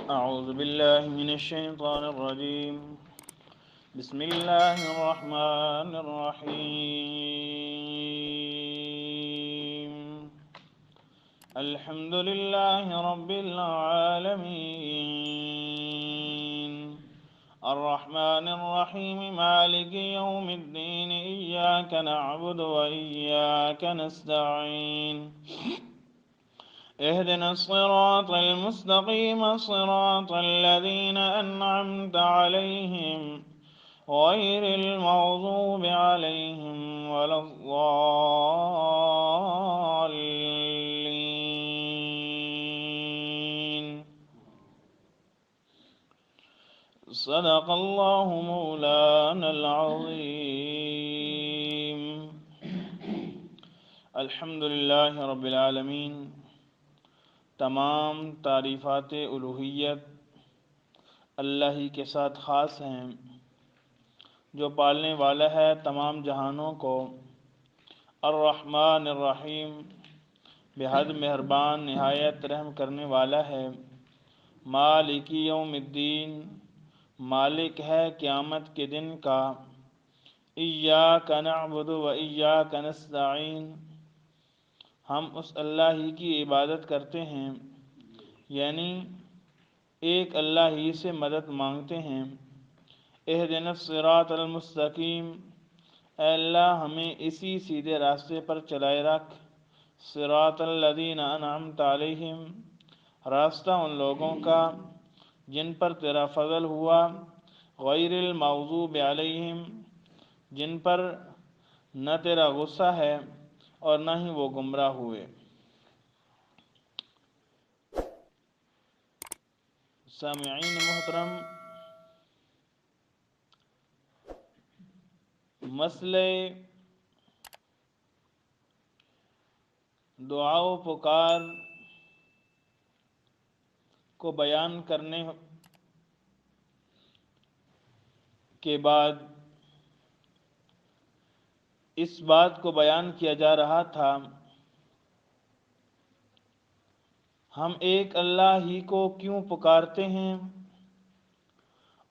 أعوذ بالله من الشيطان الرجيم بسم الله الرحمن الرحيم الحمد لله رب العالمين الرحمن الرحيم مالك يوم الدين إياك نعبد وإياك نستعين اهدنا الصراط المستقيم صراط الذين أنعمت عليهم غير المغضوب عليهم ولا الضالين صدق الله مولانا العظيم الحمد لله رب العالمين تمام تعریفات الوہیت اللہ ہی کے ساتھ خاص ہیں جو پالنے والا ہے تمام جہانوں کو، الرحمن الرحیم بے حد مہربان نہایت رحم کرنے والا ہے، مالک یوم الدین مالک ہے قیامت کے دن کا، ایاک نعبد و ایاک نستعین ہم اس اللہ ہی کی عبادت کرتے ہیں، یعنی ایک اللہ ہی سے مدد مانگتے ہیں۔ اہدنا الصراط المستقیم اے اللہ ہمیں اسی سیدھے راستے پر چلائے رکھ، صراط الذین انعمت علیہم راستہ ان لوگوں کا جن پر تیرا فضل ہوا، غیر المغضوب علیہم جن پر نہ تیرا غصہ ہے اور نہ ہی وہ گمراہ ہوئے۔ سامعین محترم، مسئلہ دعا و پکار کو بیان کرنے کے بعد اس بات کو بیان کیا جا رہا تھا، ہم ایک اللہ ہی کو کیوں پکارتے ہیں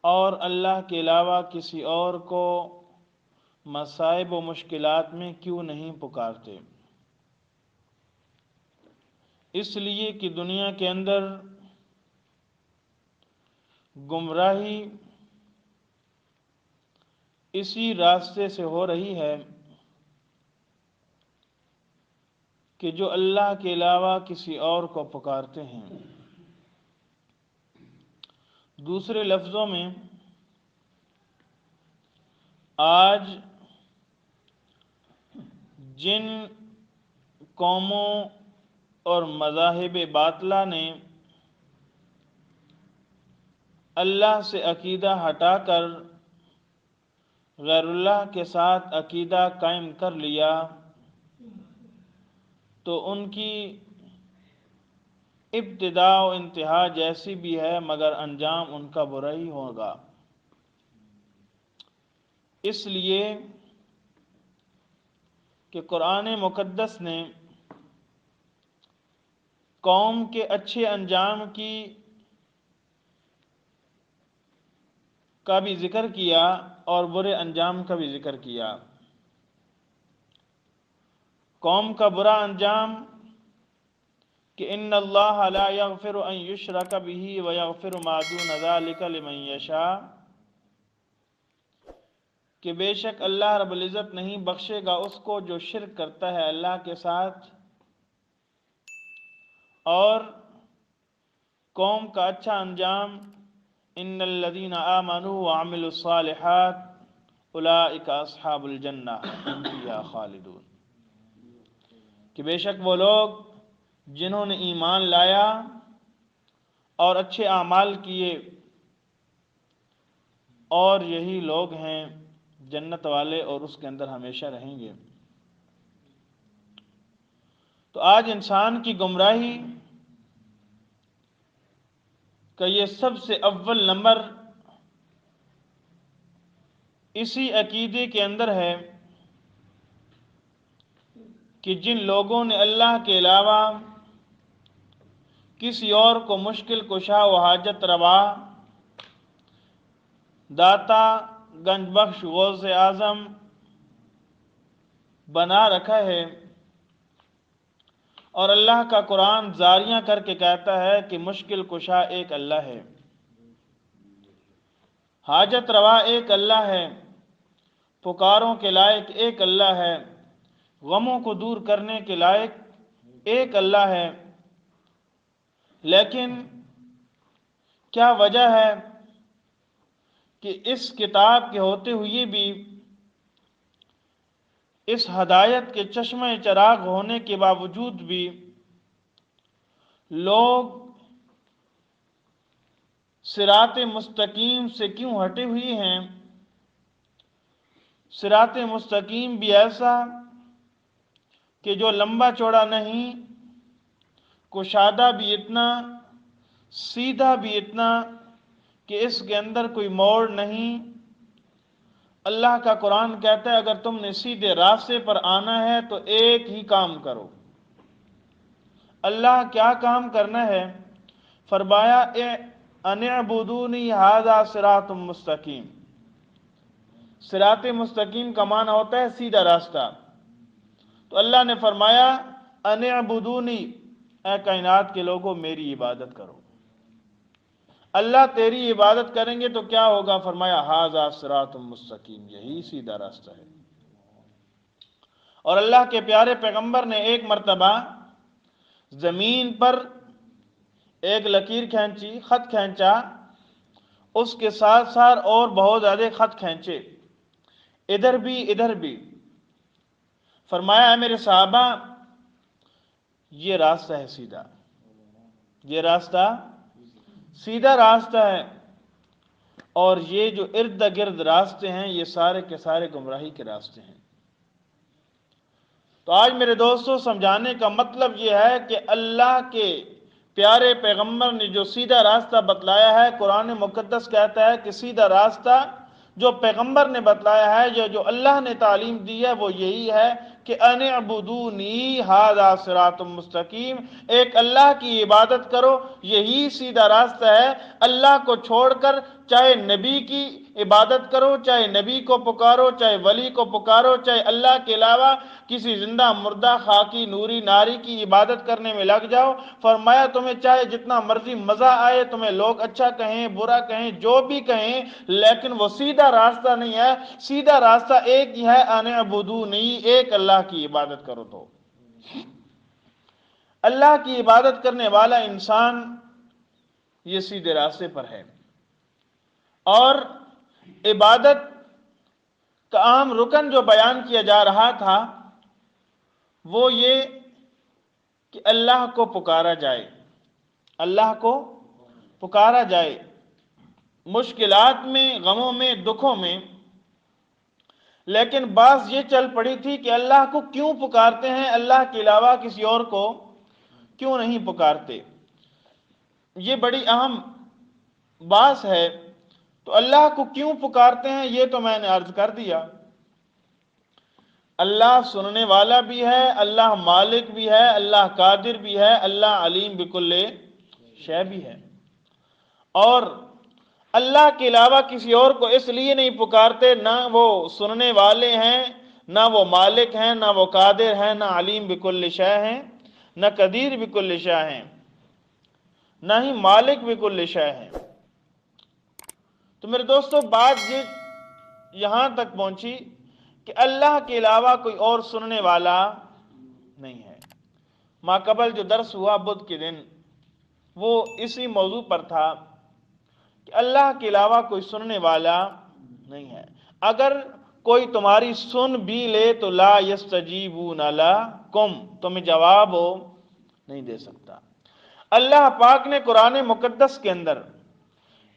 اور اللہ کے علاوہ کسی اور کو مصائب و مشکلات میں کیوں نہیں پکارتے؟ اس لیے کہ دنیا کے اندر گمراہی اسی راستے سے ہو رہی ہے کہ جو اللہ کے علاوہ کسی اور کو پکارتے ہیں۔ دوسرے لفظوں میں، آج جن قوموں اور مذاہب باطلہ نے اللہ سے عقیدہ ہٹا کر غیر اللہ کے ساتھ عقیدہ قائم کر لیا، تو ان کی ابتدا و انتہا جیسی بھی ہے مگر انجام ان کا برا ہی ہوگا۔ اس لیے کہ قرآن مقدس نے قوم کے اچھے انجام کا بھی ذکر کیا اور برے انجام کا بھی ذکر کیا۔ قوم کا برا انجام کہ ان اللہ لا یغفر ان یشرک بہ ویغفر ما دون ذلک لمن یشاء، کہ بے شک اللہ رب العزت نہیں بخشے گا اس کو جو شرک کرتا ہے اللہ کے ساتھ، اور قوم کا اچھا انجام ان الذین آمنوا وعملوا الصالحات اولئک اصحاب الجنہ ہم فیہا خالدون، کہ بے شک وہ لوگ جنہوں نے ایمان لایا اور اچھے اعمال کیے، اور یہی لوگ ہیں جنت والے اور اس کے اندر ہمیشہ رہیں گے۔ تو آج انسان کی گمراہی کا یہ سب سے اول نمبر اسی عقیدے کے اندر ہے کہ جن لوگوں نے اللہ کے علاوہ کسی اور کو مشکل کشا و حاجت روا، داتا گنج بخش غوث اعظم بنا رکھا ہے، اور اللہ کا قرآن زاریاں کر کے کہتا ہے کہ مشکل کشا ایک اللہ ہے، حاجت روا ایک اللہ ہے، پکاروں کے لائق ایک اللہ ہے، غموں کو دور کرنے کے لائق ایک اللہ ہے۔ لیکن کیا وجہ ہے کہ اس کتاب کے ہوتے ہوئے بھی، اس ہدایت کے چشمہ چراغ ہونے کے باوجود بھی لوگ صراط مستقیم سے کیوں ہٹے ہوئے ہیں؟ صراط مستقیم بھی ایسا کہ جو لمبا چوڑا نہیں، کشادہ بھی اتنا، سیدھا بھی اتنا کہ اس کے اندر کوئی موڑ نہیں۔ اللہ کا قرآن کہتا ہے اگر تم نے سیدھے راستے پر آنا ہے تو ایک ہی کام کرو۔ اللہ کیا کام کرنا ہے؟ فرمایا ان اعبدونی ھذا صراط مستقیم۔ صراط مستقیم کا معنی ہوتا ہے سیدھا راستہ۔ تو اللہ نے فرمایا ان اعبدونی، اے کائنات کے لوگوں میری عبادت کرو۔ اللہ تیری عبادت کریں گے تو کیا ہوگا؟ فرمایا ھذا صراط مستقیم، یہی سیدھا راستہ ہے۔ اور اللہ کے پیارے پیغمبر نے ایک مرتبہ زمین پر ایک لکیر کھینچی، خط کھینچا، اس کے ساتھ ساتھ اور بہت زیادہ خط کھینچے، ادھر بھی ادھر بھی۔ فرمایا اے میرے صحابہ، یہ راستہ ہے سیدھا، یہ راستہ سیدھا راستہ ہے، اور یہ جو ارد گرد راستے ہیں یہ سارے کے سارے گمراہی کے راستے ہیں۔ تو آج میرے دوستوں سمجھانے کا مطلب یہ ہے کہ اللہ کے پیارے پیغمبر نے جو سیدھا راستہ بتلایا ہے، قرآن مقدس کہتا ہے کہ سیدھا راستہ جو پیغمبر نے بتلایا ہے، جو اللہ نے تعلیم دی ہے، وہ یہی ہے کہ ان اعبدونی ھذا صراط مستقیم، ایک اللہ کی عبادت کرو، یہی سیدھا راستہ ہے۔ اللہ کو چھوڑ کر چاہے نبی کی عبادت کرو، چاہے نبی کو پکارو، چاہے ولی کو پکارو، چاہے اللہ کے علاوہ کسی زندہ مردہ خاکی نوری ناری کی عبادت کرنے میں لگ جاؤ۔ فرمایا تمہیں چاہے جتنا مرضی مزہ آئے، تمہیں لوگ اچھا کہیں برا کہیں جو بھی کہیں، لیکن وہ سیدھا راستہ نہیں ہے۔ سیدھا راستہ ایک ہی ہے، ان اعبدونی، ایک اللہ کی عبادت کرو۔ تو اللہ کی عبادت کرنے والا انسان یہ سیدھے راستے پر ہے۔ اور عبادت کا عام رکن جو بیان کیا جا رہا تھا وہ یہ کہ اللہ کو پکارا جائے، اللہ کو پکارا جائے، مشکلات میں، غموں میں، دکھوں میں۔ لیکن بات یہ چل پڑی تھی کہ اللہ کو کیوں پکارتے ہیں، اللہ کے علاوہ کسی اور کو کیوں نہیں پکارتے؟ یہ بڑی اہم بات ہے۔ تو اللہ کو کیوں پکارتے ہیں یہ تو میں نے عرض کر دیا۔ اللہ سننے والا بھی ہے، اللہ مالک بھی ہے، اللہ قادر بھی ہے، اللہ علیم بکل شے بھی ہے۔ اور اللہ کے علاوہ کسی اور کو اس لیے نہیں پکارتے، نہ وہ سننے والے ہیں، نہ وہ مالک ہیں، نہ وہ قادر ہیں، نہ علیم بکل شے ہیں، نہ قدیر بکل شے ہیں، نہ ہی مالک بکل شے ہیں۔ تو میرے دوستو بات یہ یہاں تک پہنچی کہ اللہ کے علاوہ کوئی اور سننے والا نہیں ہے۔ ماقبل جو درس ہوا بدھ کے دن وہ اسی موضوع پر تھا کہ اللہ کے علاوہ کوئی سننے والا نہیں ہے۔ اگر کوئی تمہاری سن بھی لے تو لا یستجیبون لکم، تمہیں جواب ہو نہیں دے سکتا۔ اللہ پاک نے قرآن مقدس کے اندر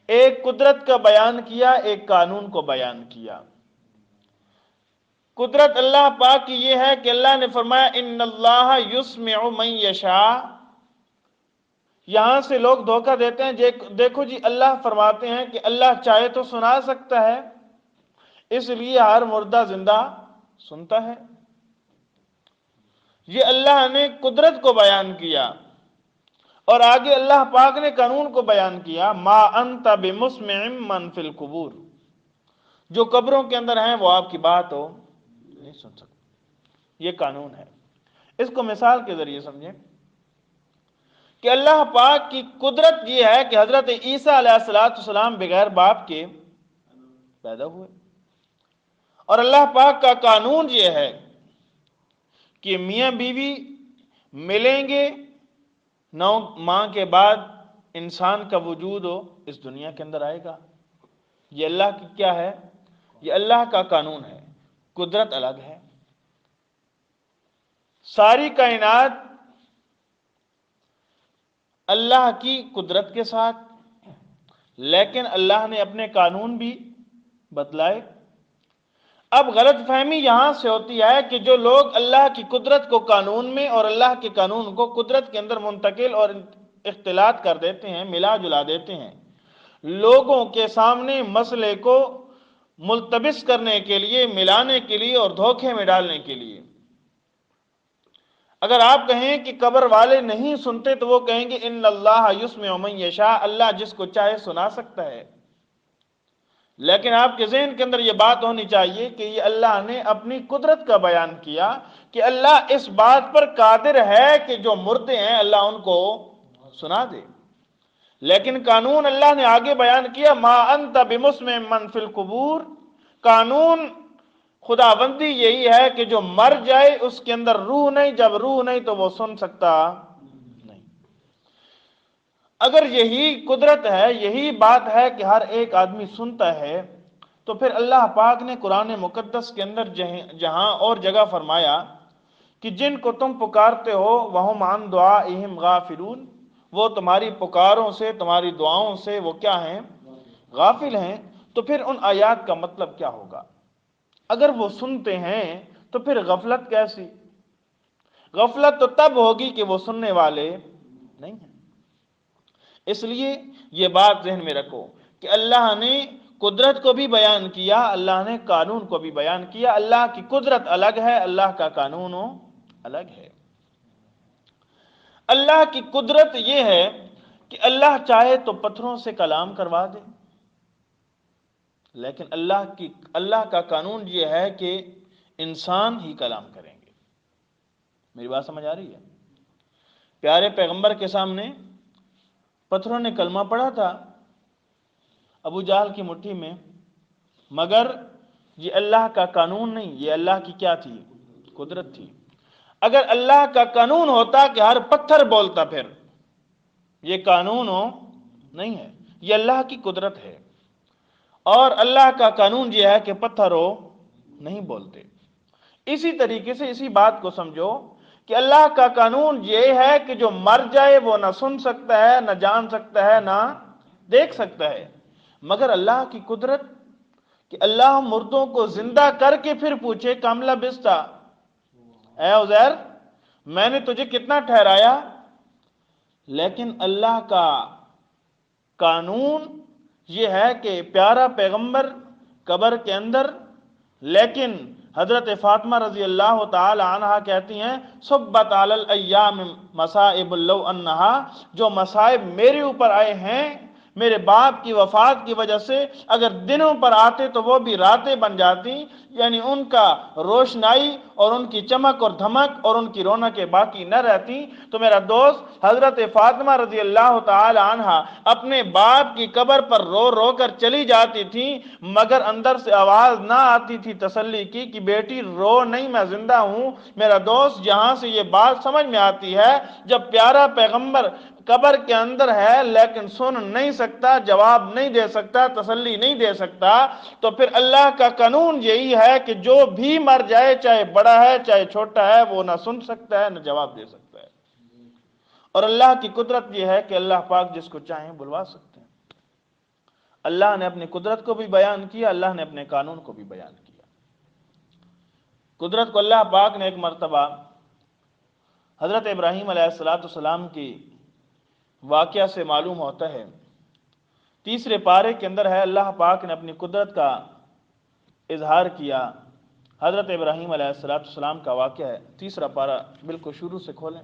ایک قدرت کا بیان کیا، ایک قانون کو بیان کیا۔ قدرت اللہ پاک کی یہ ہے کہ اللہ نے فرمایا ان اللہ یسمع من یشاء۔ یہاں سے لوگ دھوکہ دیتے ہیں، دیکھو جی اللہ فرماتے ہیں کہ اللہ چاہے تو سنا سکتا ہے، اس لیے ہر مردہ زندہ سنتا ہے۔ یہ اللہ نے قدرت کو بیان کیا۔ اور آگے اللہ پاک نے قانون کو بیان کیا، ما انت بمسمع من فی القبور، جو قبروں کے اندر ہیں وہ آپ کی بات ہو نہیں سن سکتے۔ یہ قانون ہے۔ اس کو مثال کے ذریعے سمجھیں کہ اللہ پاک کی قدرت یہ ہے کہ حضرت عیسیٰ علیہ السلام بغیر باپ کے پیدا ہوئے، اور اللہ پاک کا قانون یہ ہے کہ میاں بیوی ملیں گے، 9 ماہ کے بعد انسان کا وجود ہو اس دنیا کے اندر آئے گا۔ یہ اللہ کی کیا ہے؟ یہ اللہ کا قانون ہے، قدرت الگ ہے۔ ساری کائنات اللہ کی قدرت کے ساتھ، لیکن اللہ نے اپنے قانون بھی بتلائے۔ اب غلط فہمی یہاں سے ہوتی ہے کہ جو لوگ اللہ کی قدرت کو قانون میں اور اللہ کے قانون کو قدرت کے اندر منتقل اور اختلاط کر دیتے ہیں، ملا جلا دیتے ہیں، لوگوں کے سامنے مسئلے کو ملتبس کرنے کے لیے، ملانے کے لیے اور دھوکے میں ڈالنے کے لیے۔ اگر آپ کہیں کہ قبر والے نہیں سنتے تو وہ کہیں گے ان اللہ یسمع من یشاء، اللہ جس کو چاہے سنا سکتا ہے۔ لیکن آپ کے ذہن کے اندر یہ بات ہونی چاہیے کہ یہ اللہ نے اپنی قدرت کا بیان کیا کہ اللہ اس بات پر قادر ہے کہ جو مردے ہیں اللہ ان کو سنا دے، لیکن قانون اللہ نے آگے بیان کیا، ما انت بمسمع من فی القبور۔ قانون خداوندی یہی ہے کہ جو مر جائے اس کے اندر روح نہیں، جب روح نہیں تو وہ سن سکتا نہیں۔ اگر یہی قدرت ہے، یہی بات ہے کہ ہر ایک آدمی سنتا ہے، تو پھر اللہ پاک نے قرآن مقدس کے اندر جہاں اور جگہ فرمایا کہ جن کو تم پکارتے ہو وَهُمْ عَنْ دُعَائِهِمْ غَافِلُونَ، وہ تمہاری پکاروں سے، تمہاری دعاؤں سے وہ کیا ہیں؟ غافل ہیں۔ تو پھر ان آیات کا مطلب کیا ہوگا؟ اگر وہ سنتے ہیں تو پھر غفلت کیسی؟ غفلت تو تب ہوگی کہ وہ سننے والے نہیں ہیں۔ اس لیے یہ بات ذہن میں رکھو کہ اللہ نے قدرت کو بھی بیان کیا، اللہ نے قانون کو بھی بیان کیا۔ اللہ کی قدرت الگ ہے، اللہ کا قانون الگ ہے۔ اللہ کی قدرت یہ ہے کہ اللہ چاہے تو پتھروں سے کلام کروا دے، لیکن اللہ کا قانون یہ ہے کہ انسان ہی کلام کریں گے۔ میری بات سمجھ آ رہی ہے؟ پیارے پیغمبر کے سامنے پتھروں نے کلمہ پڑھا تھا ابو جہل کی مٹھی میں، مگر یہ اللہ کا قانون نہیں، یہ اللہ کی کیا تھی؟ قدرت تھی۔ اگر اللہ کا قانون ہوتا کہ ہر پتھر بولتا، پھر یہ قانون نہیں ہے، یہ اللہ کی قدرت ہے۔ اور اللہ کا قانون یہ ہے کہ پتھر نہیں بولتے۔ اسی طریقے سے اسی بات کو سمجھو کہ اللہ کا قانون یہ ہے کہ جو مر جائے وہ نہ سن سکتا ہے، نہ جان سکتا ہے، نہ دیکھ سکتا ہے۔ مگر اللہ کی قدرت کہ اللہ مردوں کو زندہ کر کے پھر پوچھے کم لبثت، اے عزیر میں نے تجھے کتنا ٹھہرایا؟ لیکن اللہ کا قانون یہ ہے کہ پیارا پیغمبر قبر کے اندر، لیکن حضرت فاطمہ رضی اللہ تعالی عنہ کہتی ہیں صبت علی الایام مصائب لو انہا، جو مصائب میرے اوپر آئے ہیں میرے باپ کی وفات کی وجہ سے، اگر دنوں پر آتے تو وہ بھی راتیں بن جاتی، یعنی ان کا روشنائی اور ان کی چمک اور دھمک اور ان کی رونقیں باقی نہ رہتی۔ تو میرا دوست حضرت فاطمہ رضی اللہ تعالی عنہ اپنے باپ کی قبر پر رو رو کر چلی جاتی تھی، مگر اندر سے آواز نہ آتی تھی تسلی کی کہ بیٹی رو نہیں، میں زندہ ہوں۔ میرا دوست یہاں سے یہ بات سمجھ میں آتی ہے، جب پیارا پیغمبر قبر کے اندر ہے لیکن سن نہیں سکتا، جواب نہیں دے سکتا، تسلی نہیں دے سکتا، تو پھر اللہ کا قانون یہی ہے کہ جو بھی مر جائے، چاہے بڑا ہے چاہے چھوٹا ہے، وہ نہ سن سکتا ہے نہ جواب دے سکتا ہے۔ اور اللہ کی قدرت یہ ہے کہ اللہ پاک جس کو چاہیں بلوا سکتے ہیں۔ اللہ نے اپنی قدرت کو بھی بیان کیا، اللہ نے اپنے قانون کو بھی بیان کیا۔ قدرت کو اللہ پاک نے ایک مرتبہ حضرت ابراہیم علیہ السلام کی واقعہ سے معلوم ہوتا ہے، 3 پارے کے اندر ہے، اللہ پاک نے اپنی قدرت کا اظہار کیا۔ حضرت ابراہیم علیہ السلام کا واقعہ ہے، 3 پارہ بالکل شروع سے کھولیں۔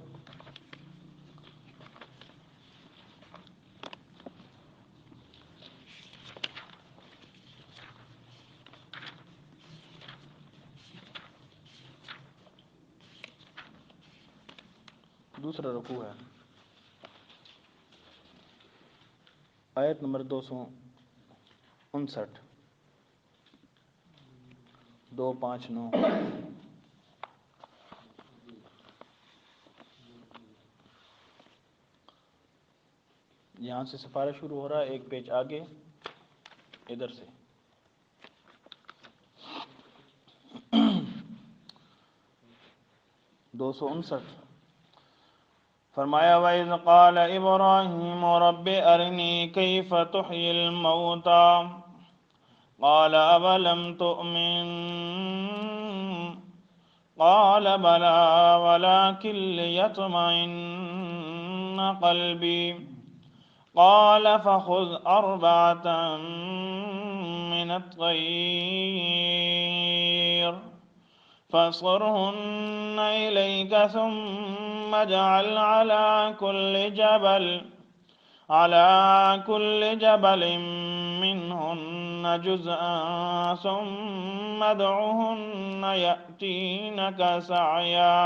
دوسرا رکوع ہے، آیت نمبر 259 259۔ یہاں سے سپارہ شروع ہو رہا ہے، ایک پیج آگے ادھر سے۔ 259 فرمایا وَإِذْ قَالَ إِبْرَاهِيمُ رَبِّ أَرِنِي كَيْفَ تُحْيِي الْمَوْتَى قَالَ أَوَلَمْ تُؤْمِنْ قَالَ بَلَى وَلَكِنْ لِيَطْمَئِنَّ قَلْبِي قَالَ فَخُذْ أَرْبَعَةً مِنَ الطَّيْرِ فَصُرْهُنَّ إِلَيْكَ ثُمَّ اجْعَلْ على كل جبل منهن جزءا ثم ادعهن يأتينك سعيا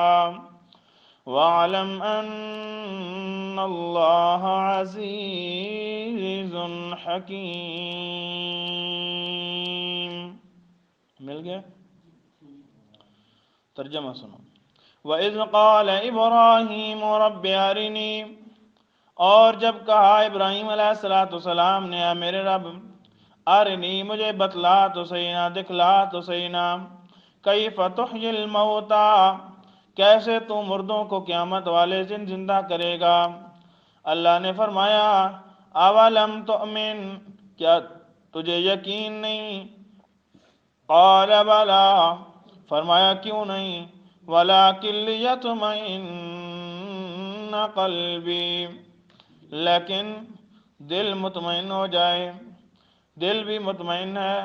واعلم أن الله عزيز حكيم۔ مل گیا؟ ترجمہ سنو۔ وَإِذْ قَالَ إِبْرَاهِيمُ رَبِّ أَرِنِي، اور جب کہا ابراہیم علیہ السلام نے اے میرے رب، ارنی مجھے بتلا تو صحیح نہ، دکھلا تو صحیح نہ، کیف تحیی الموتى کیسے تو مردوں کو قیامت والے دن زندہ کرے گا۔ اللہ نے فرمایا اولم تؤمن کیا تجھے یقین نہیں؟ قال بلا فرمایا کیوں نہیں، ولکن لیطمئن قلبی لیکن دل مطمئن ہو جائے۔ دل بھی مطمئن ہے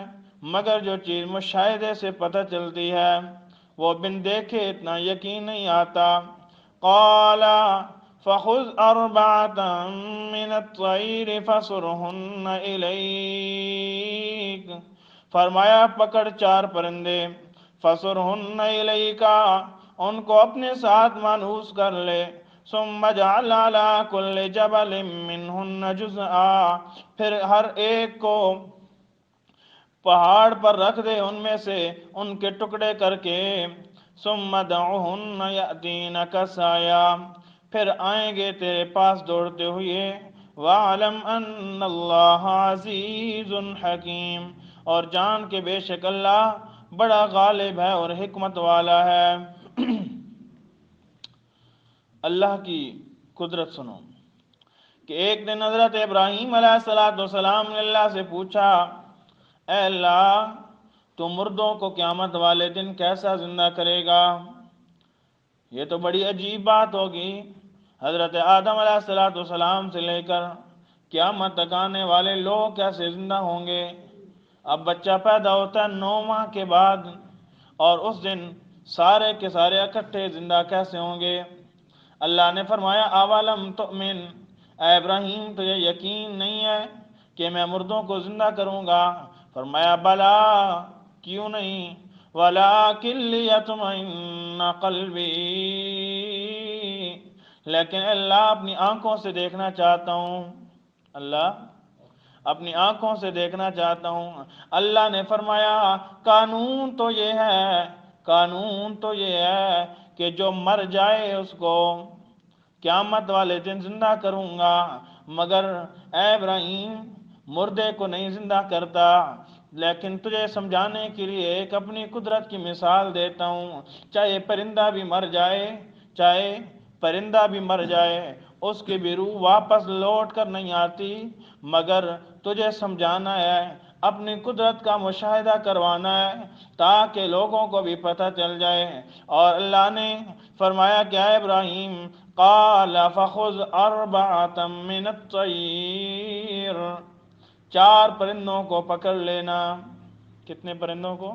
مگر جو چیز مشاہدے سے پتہ چلتی ہے وہ بن دیکھے اتنا یقین نہیں آتا۔ قال فخذ أربعة من الطير فصرهن إليك فرمایا پکڑ 4 پرندے، فصرهن إليك ان کو اپنے ساتھ مانوس کر لے، ثم اجعل على كل جبل منهن جزءا پھر ہر ایک کو پہاڑ پر رکھ دے ان میں سے ان کے ٹکڑے کر کے، ثم ادعهن يأتينك سعيا پھر آئیں گے تیرے پاس دوڑتے ہوئے، وَاعْلَمْ أَنَّ اللَّهَ عَزِيزٌ حَكِيمٌ اور جان کہ بے شک اللہ بڑا غالب ہے اور حکمت والا ہے۔ اللہ کی قدرت سنو کہ ایک دن حضرت ابراہیم علیہ السلام نے اللہ سے پوچھا، اے اللہ تو مردوں کو قیامت والے دن کیسا زندہ کرے گا؟ یہ تو بڑی عجیب بات ہوگی، حضرت آدم علیہ السلام سے لے کر قیامت تک آنے والے لوگ کیسے زندہ ہوں گے؟ اب بچہ پیدا ہوتا ہے 9 ماہ کے بعد اور اس دن سارے کے سارے اکٹھے زندہ کیسے ہوں گے؟ اللہ نے فرمایا اولم تؤمن اے ابراہیم تجھے یقین نہیں ہے کہ میں مردوں کو زندہ کروں گا؟ فرمایا بلا کیوں نہیں، وَلَكِنْ لِيَطْمَئِنَّ قَلْبِي لیکن اللہ اپنی آنکھوں سے دیکھنا چاہتا ہوں، اللہ اپنی آنکھوں سے دیکھنا چاہتا ہوں۔ اللہ نے فرمایا قانون تو یہ ہے کہ جو مر جائے اس کو قیامت والے دن زندہ کروں گا، مگر اے ابراہیم مردے کو نہیں زندہ کرتا۔ لیکن تجھے سمجھانے کے لیے ایک اپنی قدرت کی مثال دیتا ہوں، چاہے پرندہ بھی مر جائے اس کی بھی روح واپس لوٹ کر نہیں آتی، مگر تجھے سمجھانا ہے، اپنی قدرت کا مشاہدہ کروانا ہے تاکہ لوگوں کو بھی پتہ چل جائے۔ اور اللہ نے فرمایا کہ اے ابراہیم قال فخذ 4 من الطير 4 پرندوں کو پکڑ لینا۔ کتنے پرندوں کو؟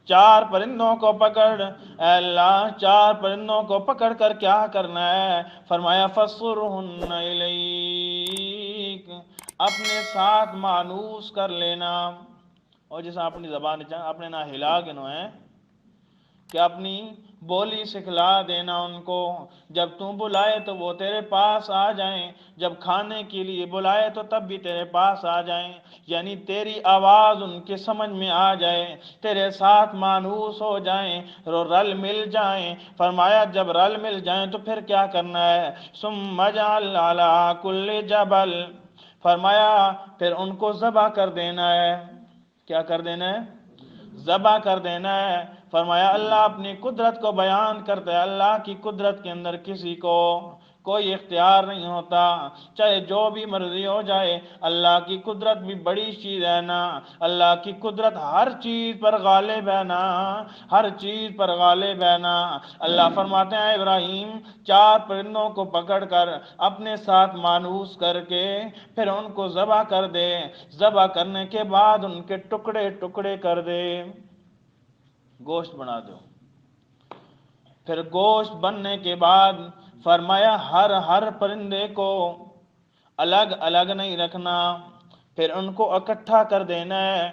4 پرندوں کو پکڑ۔ اے اللہ 4 پرندوں کو پکڑ کر کیا کرنا ہے؟ فرمایا فَصُرْهُنَّ إِلَيْكَ اپنے ساتھ مانوس کر لینا۔ اور جیسا اپنی زبان اپنے نہ ہلا گنو ہے کہ اپنی بولی سکھلا دینا ان کو، جب تو بلائے تو وہ تیرے پاس آ جائیں، جب کھانے کے لیے بلائے تو تب بھی تیرے پاس آ جائیں، یعنی تیری آواز ان کے سمجھ میں آ جائے، تیرے ساتھ مانوس ہو جائیں، رل مل جائیں۔ فرمایا جب رل مل جائیں تو پھر کیا کرنا ہے؟ ثم اجعل علی کل جبل، فرمایا پھر ان کو ذبح کر دینا ہے۔ کیا کر دینا ہے؟ ذبح کر دینا ہے۔ فرمایا اللہ اپنی قدرت کو بیان کرتا ہے، اللہ کی قدرت کے اندر کسی کو کوئی اختیار نہیں ہوتا، چاہے جو بھی مرضی ہو جائے، اللہ کی قدرت بھی بڑی چیز ہے نا، اللہ کی قدرت ہر چیز پر غالب ہے نا، ہر چیز پر غالب ہے نا۔ اللہ فرماتے ہیں ابراہیم 4 پرندوں کو پکڑ کر اپنے ساتھ مانوس کر کے پھر ان کو ذبح کر دے، ذبح کرنے کے بعد ان کے ٹکڑے ٹکڑے کر دے، گوشت بنا دو۔ پھر گوشت بننے کے بعد فرمایا ہر پرندے کو الگ الگ نہیں رکھنا، پھر ان کو اکٹھا کر دینا ہے،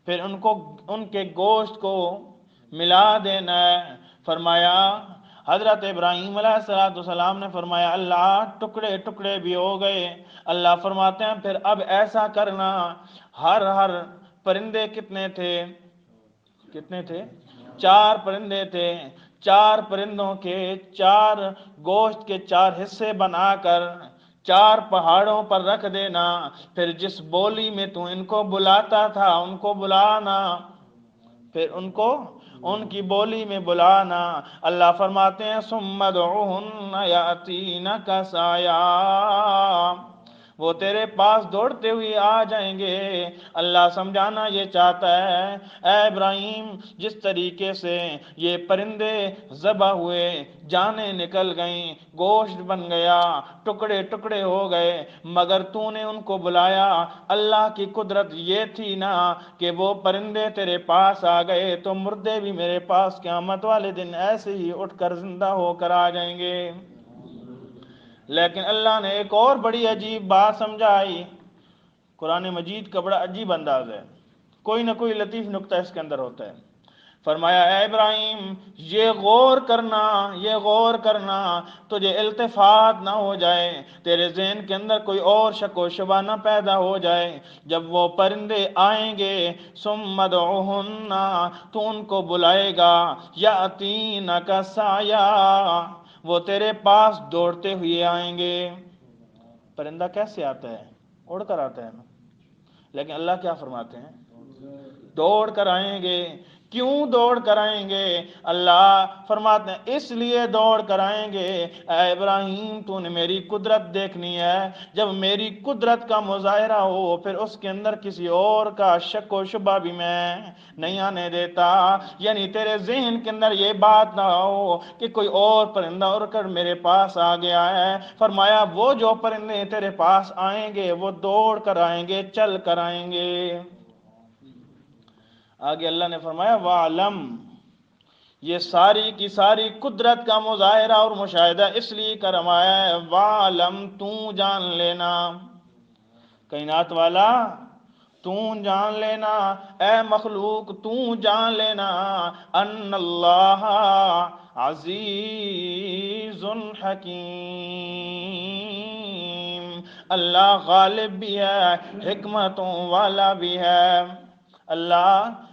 پھر ان کے گوشت کو ملا دینا ہے۔ فرمایا حضرت ابراہیم علیہ السلام نے فرمایا اللہ ٹکڑے ٹکڑے بھی ہو گئے۔ اللہ فرماتے ہیں پھر اب ایسا کرنا، ہر پرندے کتنے تھے؟ 4 پرندے تھے، 4 پرندوں کے 4 گوشت کے 4 حصے بنا کر 4 پہاڑوں پر رکھ دینا، پھر جس بولی میں تو ان کو بلاتا تھا ان کو بلانا، پھر ان کی بولی میں بلانا۔ اللہ فرماتے ہیں ثم ادعوہن یاتینک سعیا، وہ تیرے پاس دوڑتے ہوئے آ جائیں گے۔ اللہ سمجھانا یہ چاہتا ہے اے ابراہیم جس طریقے سے یہ پرندے ذبح ہوئے، جانیں نکل گئیں، گوشت بن گیا، ٹکڑے ٹکڑے ہو گئے، مگر تو نے ان کو بلایا۔ اللہ کی قدرت یہ تھی نا کہ وہ پرندے تیرے پاس آ گئے تو مردے بھی میرے پاس قیامت والے دن ایسے ہی اٹھ کر زندہ ہو کر آ جائیں گے۔ لیکن اللہ نے ایک اور بڑی عجیب بات سمجھائی۔ قرآن مجید کا بڑا عجیب انداز ہے، کوئی نہ کوئی لطیف نکتہ اس کے اندر ہوتا ہے۔ فرمایا اے ابراہیم یہ غور کرنا تجھے التفات نہ ہو جائے، تیرے ذہن کے اندر کوئی اور شک و شبہ نہ پیدا ہو جائے۔ جب وہ پرندے آئیں گے ثم ادعوہن، تو ان کو بلائے گا، یاتینک سعیا، وہ تیرے پاس دوڑتے ہوئے آئیں گے۔ پرندہ کیسے آتا ہے؟ اڑ کر آتا ہے نا، لیکن اللہ کیا فرماتے ہیں؟ دوڑ کر آئیں گے۔ کیوں دوڑ کر آئیں گے؟ اللہ فرماتے ہیں اس لیے دوڑ کر آئیں گے اے ابراہیم تو نے میری قدرت دیکھنی ہے، جب میری قدرت کا مظاہرہ ہو پھر اس کے اندر کسی اور کا شک و شبہ بھی میں نہیں آنے دیتا، یعنی تیرے ذہن کے اندر یہ بات نہ ہو کہ کوئی اور پرندہ اڑ کر میرے پاس آ گیا ہے۔ فرمایا وہ جو پرندے تیرے پاس آئیں گے وہ دوڑ کر آئیں گے، چل کر آئیں گے۔ آگے اللہ نے فرمایا وَعْلَمْ، یہ ساری کی ساری قدرت کا مظاہرہ اور مشاہدہ اس لیے کروایا ہے، وَعْلَمْ تو جان لینا، کائنات والا تو جان لینا، اے مخلوق تو جان لینا، ان اللہ عزیز حکیم، اللہ غالب بھی ہے، حکمتوں والا بھی ہے۔ اللہ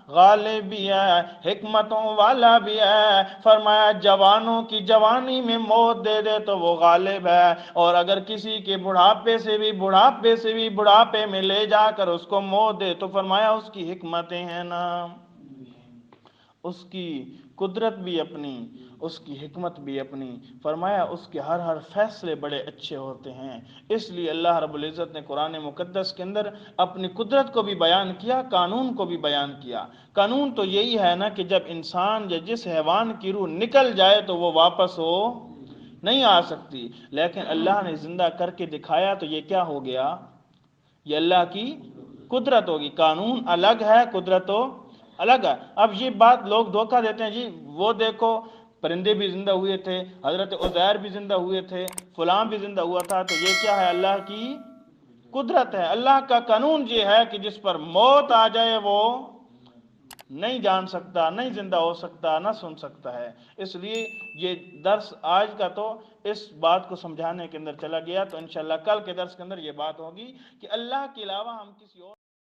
غالب بھی ہے، حکمتوں والا بھی ہے۔ فرمایا جوانوں کی جوانی میں موت دے دے تو وہ غالب ہے، اور اگر کسی کے بڑھاپے سے بھی بڑھاپے میں لے جا کر اس کو موت دے تو فرمایا اس کی حکمتیں ہیں نا، اس کی قدرت بھی اپنی، اس کی حکمت بھی اپنی۔ فرمایا اس کے ہر فیصلے بڑے اچھے ہوتے ہیں۔ اس لیے اللہ رب العزت نے قرآن مقدس کے اندر اپنی قدرت کو بھی بیان کیا، قانون کو بھی بیان کیا۔ قانون تو یہی ہے نا کہ جب انسان یا جس حیوان کی روح نکل جائے تو وہ واپس ہو نہیں آ سکتی، لیکن اللہ نے زندہ کر کے دکھایا تو یہ کیا ہو گیا؟ یہ اللہ کی قدرت ہوگی۔ قانون الگ ہے، قدرت تو الگ ہے۔ اب یہ بات لوگ دھوکہ دیتے ہیں، جی وہ دیکھو پرندے بھی زندہ ہوئے تھے، حضرت عزیر بھی زندہ ہوئے تھے، فلاں بھی زندہ ہوا تھا، تو یہ کیا ہے؟ اللہ کی قدرت ہے۔ اللہ کا قانون یہ ہے کہ جس پر موت آ جائے وہ نہیں جان سکتا، نہیں زندہ ہو سکتا، نہ سن سکتا ہے۔ اس لیے یہ درس آج کا تو اس بات کو سمجھانے کے اندر چلا گیا، تو انشاءاللہ کل کے درس کے اندر یہ بات ہوگی کہ اللہ کے علاوہ ہم کسی اور